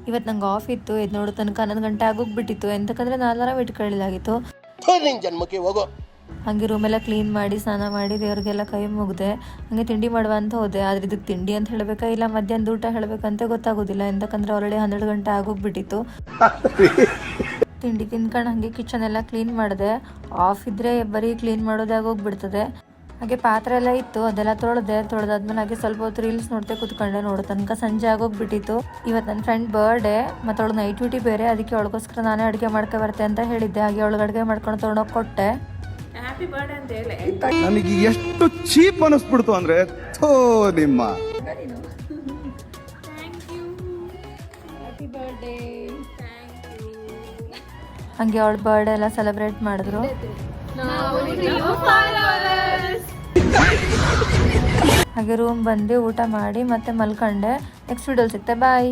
ಇವತ್ತು ನಂಗೆ ಆಫ್ ಇತ್ತು, ಇದು ನೋಡೋ ತನಕ 11 ಗಂಟೆ ಆಗೋಗ್ಬಿಟ್ಟಿತ್ತು. ಎಂತಕ್ಕಂದ್ರೆ ನಾನು ಅಲಾರಾಮ್ ಇಟ್ಕೊಳ್ಳಿಲಾಗಿತ್ತು. ಜನ್ಮಕ್ಕೆ ಹೋಗೋ ಹಾಗೆ ರೂಮೆಲ್ಲ ಕ್ಲೀನ್ ಮಾಡಿ ಸ್ನಾನ ಮಾಡಿ ದೇವ್ರಿಗೆಲ್ಲ ಕೈ ಮುಗಿದೆ. ಹಾಗೆ ತಿಂಡಿ ಮಾಡುವ ಅಂತ ಹೋದೆ. ಆದ್ರೆ ಇದಕ್ಕೆ ತಿಂಡಿ ಅಂತ ಹೇಳಬೇಕಾ ಇಲ್ಲ ಮಧ್ಯಾಹ್ನದ ಊಟ ಹೇಳಬೇಕಂತ ಗೊತ್ತಾಗೋದಿಲ್ಲ. ಎಂತಕ್ಕಂದ್ರೆ ಆಲ್ರೆಡಿ 12 ಗಂಟೆ ಆಗೋಗ್ಬಿಟ್ಟಿತ್ತು. ತಿಂಡಿ ತಿನ್ಕೊಂಡು ಹಾಗೆ ಕಿಚನ್ ಎಲ್ಲ ಕ್ಲೀನ್ ಮಾಡಿದೆ. ಆಫ್ ಇದ್ರೆ ಬರೀ ಕ್ಲೀನ್ ಮಾಡೋದೇ ಆಗೋಗ್ಬಿಡ್ತದೆ. ಹಾಗೆ ಪಾತ್ರೆ ಎಲ್ಲ ಇತ್ತು, ಅದೆಲ್ಲ ತೊಳೆದಾದ್ಮೇಲೆ ಹಾಗೆ ಸ್ವಲ್ಪ ಹೊತ್ತು ರೀಲ್ಸ್ ನೋಡ್ತೆ ಕೂತ್ಕೊಂಡೆ. ನೋಡೋ ತನಕ ಸಂಜೆ ಆಗೋಗ್ಬಿಟ್ಟಿತ್ತು. ಇವತ್ತು ನನ್ನ ಫ್ರೆಂಡ್ ಬರ್ಡೇ, ಮತ್ತು ಅವಳು ನೈಟ್ ಡ್ಯೂಟಿ ಬೇರೆ, ಅದಕ್ಕೆ ಅವಳಿಗೋಸ್ಕರ ನಾನೇ ಅಡುಗೆ ಮಾಡ್ಕೊ ಬರ್ತೆ ಅಂತ ಹೇಳಿದ್ದೆ. ಹಾಗೆ ಅವಳಿಗೆ ಅಡುಗೆ ಮಾಡ್ಕೊಂಡು ತೊಗೊಂಡೋಗಿ ಕೊಟ್ಟೆ. ಹ್ಯಾಪಿ ಬರ್ಡೇ ಅಂತ ಹೇಳಿ. ನನಗೆ ಎಷ್ಟು ಚೀಪ್ ಅನಿಸ್ಬಿಡ್ತು ಅಂದ್ರೆ ನಿಮ್ಮ ಹಾಗೆ ಅವಳ ಬರ್ಡೇ ಎಲ್ಲ ಸೆಲೆಬ್ರೇಟ್ ಮಾಡಿದ್ರು. ಹಾಗೆ ರೂಮ್ ಬಂದು ಊಟ ಮಾಡಿ ಮತ್ತೆ ಮಲ್ಕೊಂಡೆ. ನೆಕ್ಸ್ಟ್ ವಿಡಿಯೋಲಿ ಸಿಗ್ತೆ. ಬಾಯ್.